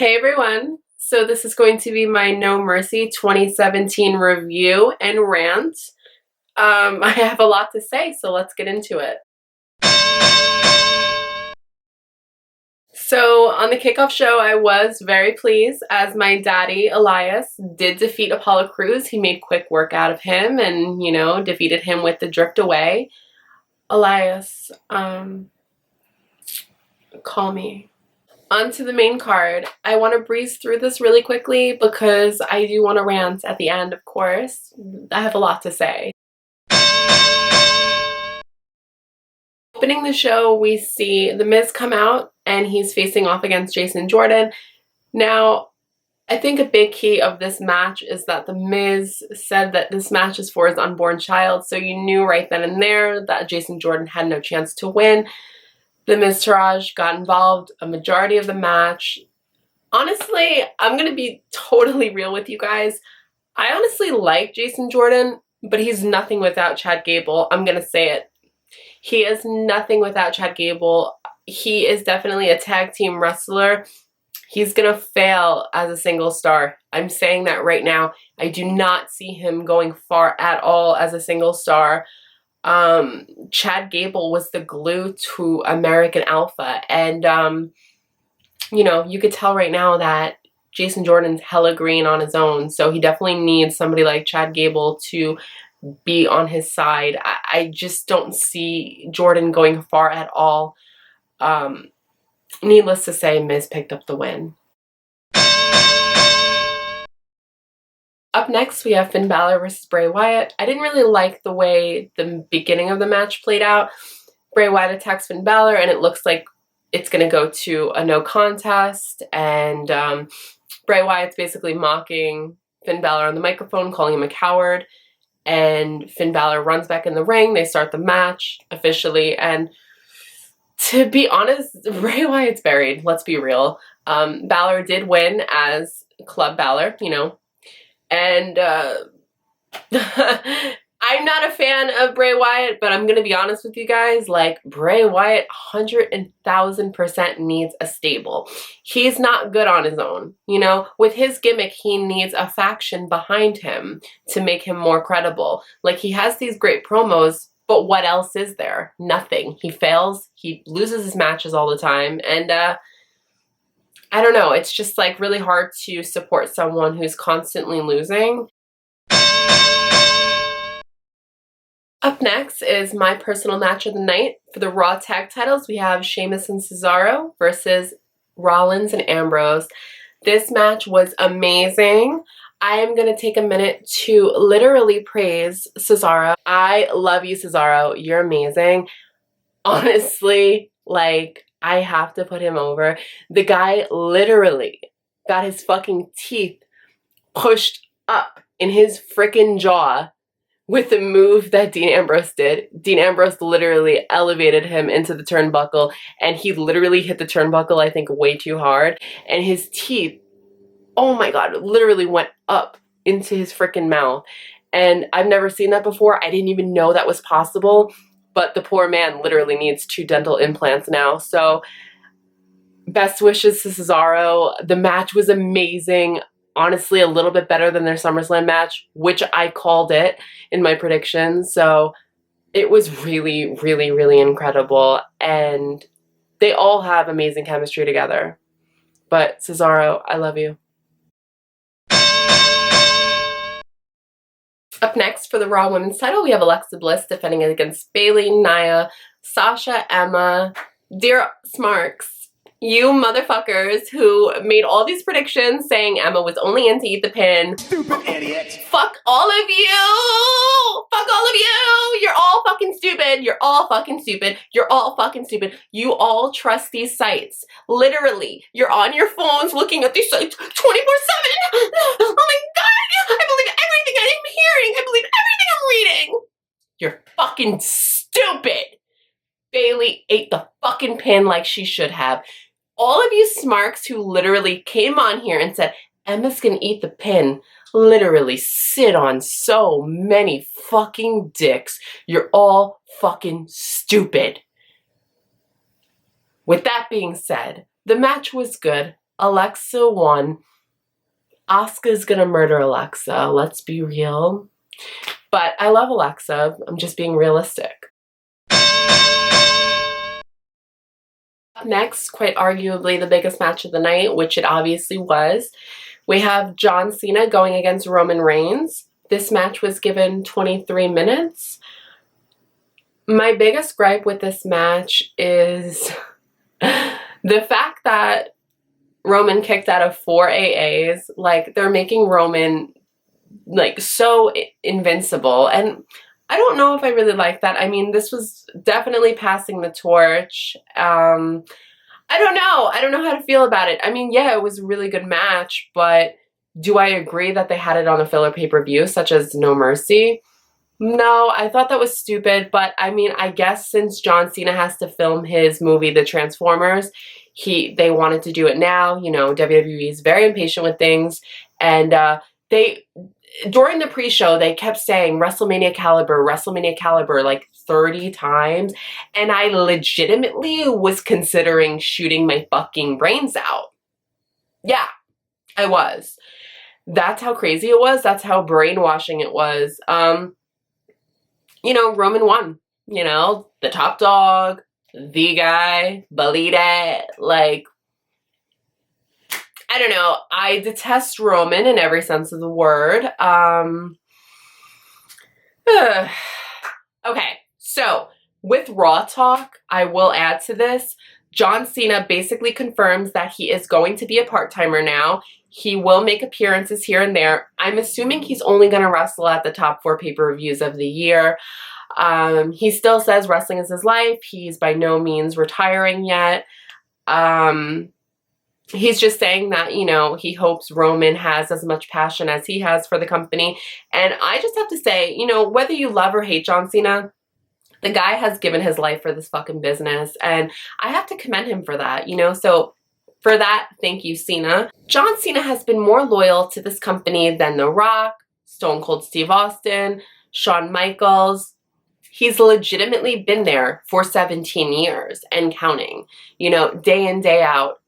Hey everyone, so this is going to be my No Mercy 2017 review and rant. I have a lot to say, so let's get into it. So on the kickoff show, I was very pleased as my daddy, Elias, did defeat Apollo Crews. He made quick work out of him and, defeated him with the drift away. Elias, call me. On to the main card. I want to breeze through this really quickly because I do want to rant at the end, of course. I have a lot to say. Opening the show, we see The Miz come out and he's facing off against Jason Jordan. Now, I think a big key of this match is that The Miz said that this match is for his unborn child, so you knew right then and there that Jason Jordan had no chance to win. The Miztourage got involved a majority of the match. Honestly, I'm going to be totally real with you guys. I honestly like Jason Jordan, but he's nothing without Chad Gable. I'm going to say it. He is nothing without Chad Gable. He is definitely a tag team wrestler. He's going to fail as a single star. I'm saying that right now. I do not see him going far at all as a single star. Chad Gable was the glue to American Alpha, and you could tell right now that Jason Jordan's hella green on his own, so he definitely needs somebody like Chad Gable to be on his side. I just don't see Jordan going far at all. Needless to say, Miz picked up the win. Up next, we have Finn Balor versus Bray Wyatt. I didn't really like the way the beginning of the match played out. Bray Wyatt attacks Finn Balor, and it looks like it's going to go to a no contest. And Bray Wyatt's basically mocking Finn Balor on the microphone, calling him a coward. And Finn Balor runs back in the ring. They start the match officially. And to be honest, Bray Wyatt's buried. Let's be real. Balor did win as Club Balor, And I'm not a fan of Bray Wyatt, but I'm going to be honest with you guys, like, Bray Wyatt 100,000% needs a stable. He's not good on his own, With his gimmick, he needs a faction behind him to make him more credible. Like, he has these great promos, but what else is there? Nothing. He fails. He loses his matches all the time, and I don't know, it's just like really hard to support someone who's constantly losing. Up next is my personal match of the night. For the Raw tag titles, we have Sheamus and Cesaro versus Rollins and Ambrose. This match was amazing. I am going to take a minute to literally praise Cesaro. I love you, Cesaro. You're amazing. Honestly, I have to put him over. The guy literally got his fucking teeth pushed up in his frickin' jaw with the move that Dean Ambrose did. Dean Ambrose literally elevated him into the turnbuckle, and he literally hit the turnbuckle, I think, way too hard. And his teeth, oh my god, literally went up into his frickin' mouth. And I've never seen that before. I didn't even know that was possible. But the poor man literally needs 2 dental implants now. So, best wishes to Cesaro. The match was amazing. Honestly, a little bit better than their SummerSlam match, which I called it in my predictions. So, it was really, really, really incredible. And they all have amazing chemistry together. But Cesaro, I love you. Up next for the Raw Women's title, we have Alexa Bliss defending against Bayley, Nia, Sasha, Emma. Dear Smarks, you motherfuckers who made all these predictions saying Emma was only in to eat the pin. Stupid idiot. Fuck all of you! Fuck all of you! You're all fucking stupid. You're all fucking stupid. You're all fucking stupid. You all trust these sites. Literally, you're on your phones looking at these sites 24/7. Oh my god! I believe everything I'm hearing. I believe everything I'm reading. You're fucking stupid. Bayley ate the fucking pin like she should have. All of you smarks who literally came on here and said, Emma's gonna eat the pin, literally sit on so many fucking dicks. You're all fucking stupid. With that being said, the match was good. Alexa won. Asuka's gonna murder Alexa, let's be real. But I love Alexa, I'm just being realistic. Up next, quite arguably the biggest match of the night, which it obviously was, we have John Cena going against Roman Reigns. This match was given 23 minutes. My biggest gripe with this match is the fact that Roman kicked out of 4 AAs. Like, they're making Roman, like, so invincible. And I don't know if I really like that. I mean, this was definitely passing the torch. I don't know. I don't know how to feel about it. I mean, yeah, it was a really good match, but do I agree that they had it on a filler pay-per-view, such as No Mercy? No, I thought that was stupid, but I mean, I guess since John Cena has to film his movie, The Transformers, they wanted to do it now. You know, WWE is very impatient with things, and during the pre-show, they kept saying WrestleMania caliber like 30 times, and I legitimately was considering shooting my fucking brains out. Yeah, I was. That's how crazy it was. That's how brainwashing it was. You know, Roman won. You know, the top dog, the guy, believe it. Like, I don't know. I detest Roman in every sense of the word. Okay, so with Raw Talk, I will add to this. John Cena basically confirms that he is going to be a part-timer now. He will make appearances here and there. I'm assuming he's only going to wrestle at the top 4 pay-per-views of the year. He still says wrestling is his life. He's by no means retiring yet. He's just saying that, you know, he hopes Roman has as much passion as he has for the company. And I just have to say, you know, whether you love or hate John Cena, the guy has given his life for this fucking business, and I have to commend him for that, you know? So for that, thank you, Cena. John Cena has been more loyal to this company than The Rock, Stone Cold Steve Austin, Shawn Michaels. He's legitimately been there for 17 years and counting, you know, day in, day out,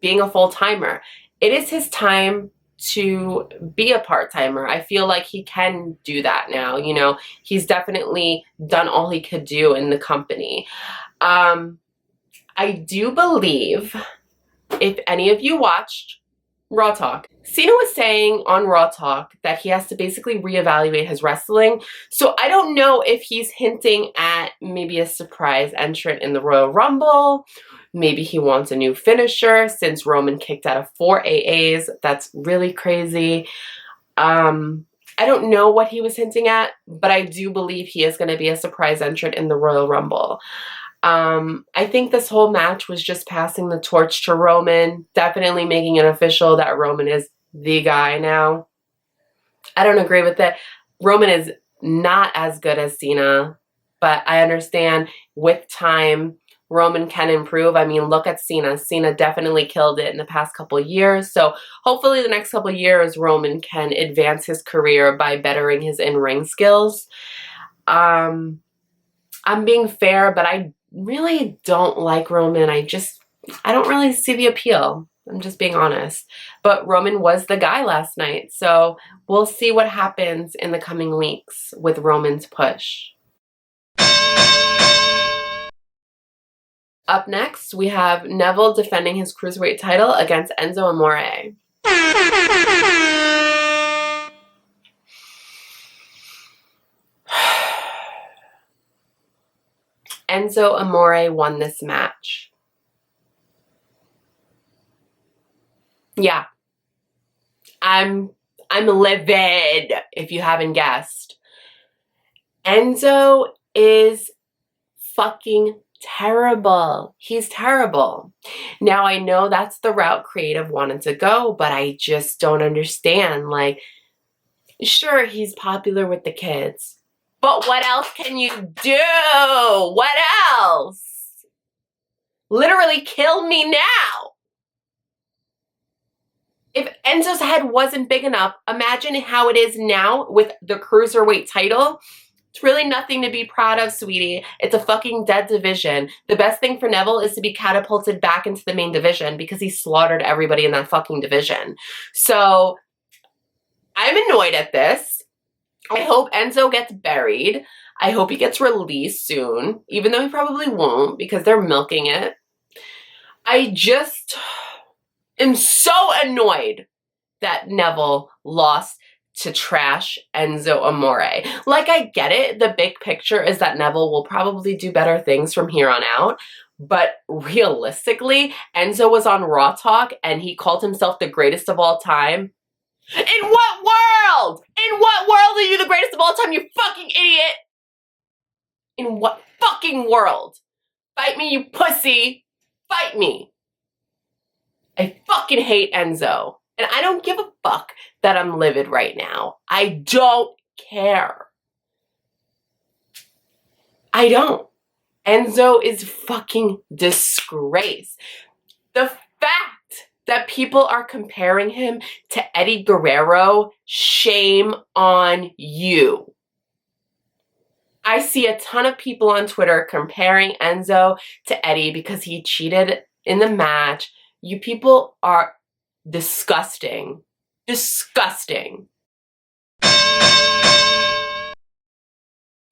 being a full-timer. It is his time to be a part-timer. I feel like he can do that now, you know. He's definitely done all he could do in the company. I do believe, if any of you watched Raw Talk, Cena was saying on Raw Talk that he has to basically reevaluate his wrestling. So I don't know if he's hinting at maybe a surprise entrant in the Royal Rumble. Maybe he wants a new finisher since Roman kicked out of 4 AAs. That's really crazy. I don't know what he was hinting at, but I do believe he is going to be a surprise entrant in the Royal Rumble. I think this whole match was just passing the torch to Roman, definitely making it official that Roman is the guy now. I don't agree with it. Roman is not as good as Cena, but I understand with time, Roman can improve. I mean, look at Cena. Cena definitely killed it in the past couple of years. So hopefully the next couple of years, Roman can advance his career by bettering his in-ring skills. I'm being fair, but I really don't like Roman. I don't really see the appeal. I'm just being honest. But Roman was the guy last night. So we'll see what happens in the coming weeks with Roman's push. Up next, we have Neville defending his Cruiserweight title against Enzo Amore. Enzo Amore won this match. Yeah. I'm livid, if you haven't guessed. Enzo is fucking terrible. He's terrible. Now, I know that's the route creative wanted to go, but I just don't understand. Like, sure, he's popular with the kids, but what else can you do? What else? Literally kill me now. If Enzo's head wasn't big enough, imagine how it is now with the Cruiserweight title. It's really nothing to be proud of, sweetie. It's a fucking dead division. The best thing for Neville is to be catapulted back into the main division because he slaughtered everybody in that fucking division. So I'm annoyed at this. I hope Enzo gets buried. I hope he gets released soon, even though he probably won't because they're milking it. I just am so annoyed that Neville lost to trash Enzo Amore. Like, I get it. The big picture is that Neville will probably do better things from here on out. But realistically, Enzo was on Raw Talk and he called himself the greatest of all time. In what world? In what world are you the greatest of all time, you fucking idiot? In what fucking world? Fight me, you pussy. Fight me. I fucking hate Enzo. And I don't give a fuck that I'm livid right now. I don't care. I don't. Enzo is fucking disgrace. The fact that people are comparing him to Eddie Guerrero, shame on you. I see a ton of people on Twitter comparing Enzo to Eddie because he cheated in the match. You people are disgusting. Disgusting. The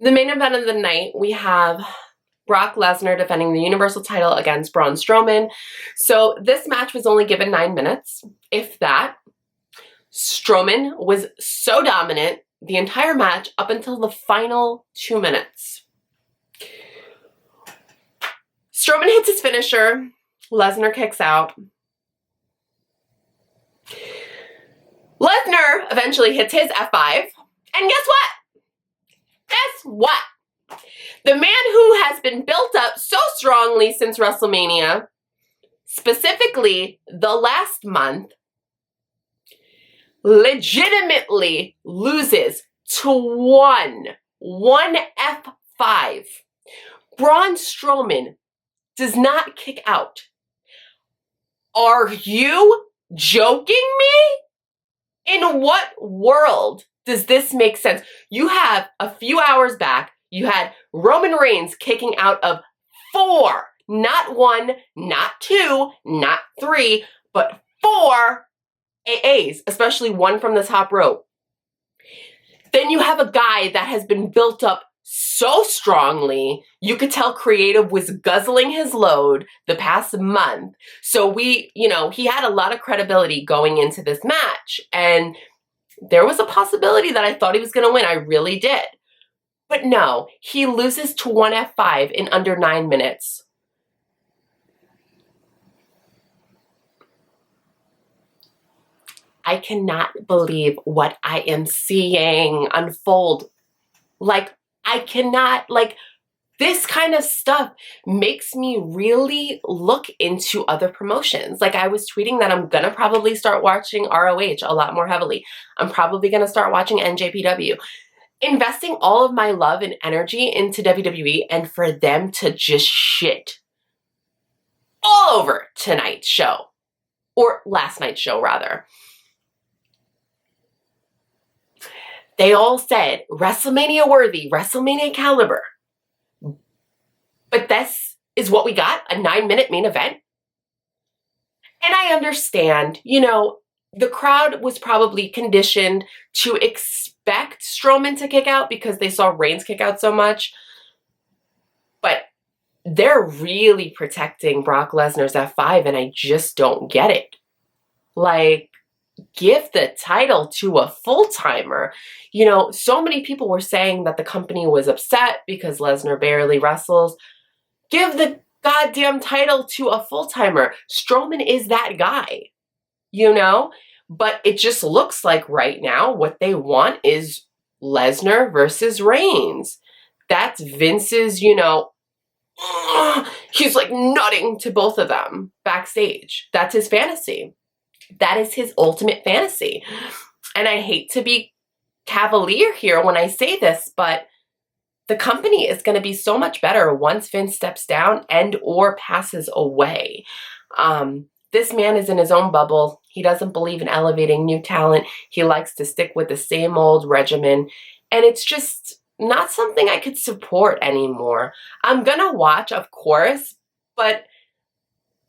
main event of the night, we have Brock Lesnar defending the Universal title against Braun Strowman. So this match was only given 9 minutes, if that. Strowman was so dominant the entire match up until the final 2 minutes. Strowman hits his finisher. Lesnar kicks out. Lesnar eventually hits his F5. And guess what? Guess what? The man who has been built up so strongly since WrestleMania, specifically the last month, legitimately loses to one F5. Braun Strowman does not kick out. Are you joking me? In what world does this make sense? You have a few hours back, you had Roman Reigns kicking out of 4, not 1, not 2, not 3, but 4 AAs, especially one from the top rope. Then you have a guy that has been built up so strongly, you could tell creative was guzzling his load the past month. So he had a lot of credibility going into this match. And there was a possibility that I thought he was going to win. I really did. But no, he loses to 1 F5 in under 9 minutes. I cannot believe what I am seeing unfold. This kind of stuff makes me really look into other promotions. Like, I was tweeting that I'm gonna probably start watching ROH a lot more heavily. I'm probably gonna start watching NJPW. Investing all of my love and energy into WWE, and for them to just shit all over tonight's show. Or last night's show, rather. They all said WrestleMania worthy, WrestleMania caliber. But this is what we got, a 9-minute main event. And I understand, the crowd was probably conditioned to expect Strowman to kick out because they saw Reigns kick out so much. But they're really protecting Brock Lesnar's F5, and I just don't get it. Like, give the title to a full-timer. So many people were saying that the company was upset because Lesnar barely wrestles. Give the goddamn title to a full-timer. Strowman is that guy, But it just looks like right now what they want is Lesnar versus Reigns. That's Vince's, he's like nutting to both of them backstage. That's his fantasy. That is his ultimate fantasy. And I hate to be cavalier here when I say this, but the company is going to be so much better once Vince steps down and or passes away. This man is in his own bubble. He doesn't believe in elevating new talent. He likes to stick with the same old regimen. And it's just not something I could support anymore. I'm gonna watch, of course, but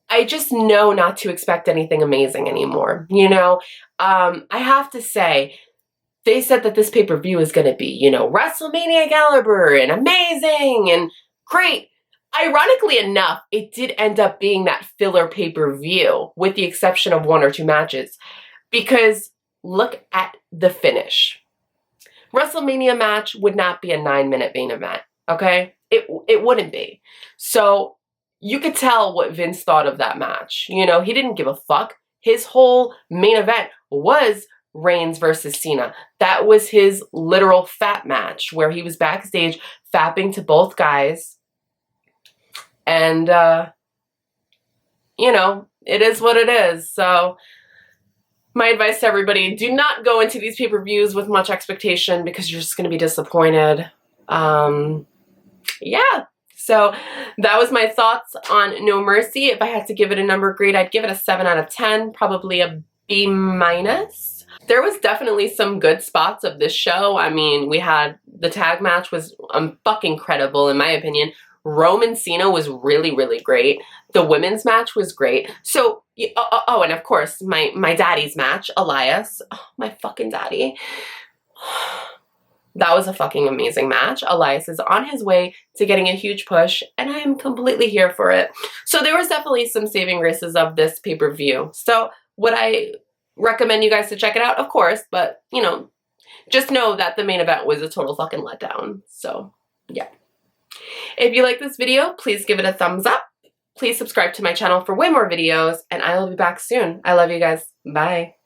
I just know not to expect anything amazing anymore, you know? I have to say, they said that this pay-per-view is going to be, you know, WrestleMania caliber and amazing and great. Ironically enough, it did end up being that filler pay-per-view with the exception of 1 or 2 matches. Because look at the finish. WrestleMania match would not be a 9-minute main event, okay? It wouldn't be. So you could tell what Vince thought of that match. You know, he didn't give a fuck. His whole main event was Reigns versus Cena. That was his literal fat match where he was backstage fapping to both guys. And, you know, it is what it is. So my advice to everybody, do not go into these pay-per-views with much expectation because you're just going to be disappointed. Yeah. So that was my thoughts on No Mercy. If I had to give it a number grade, I'd give it a 7 out of 10, probably a B-. There was definitely some good spots of this show. I mean, we had the tag match was fucking incredible in my opinion. Roman Cena was really, really great. The women's match was great. So, oh, and of course, my daddy's match, Elias. Oh, my fucking daddy. That was a fucking amazing match. Elias is on his way to getting a huge push, and I am completely here for it. So there was definitely some saving graces of this pay-per-view. So would I recommend you guys to check it out? Of course, but, you know, just know that the main event was a total fucking letdown. So, yeah. If you like this video, please give it a thumbs up. Please subscribe to my channel for way more videos, and I will be back soon. I love you guys. Bye.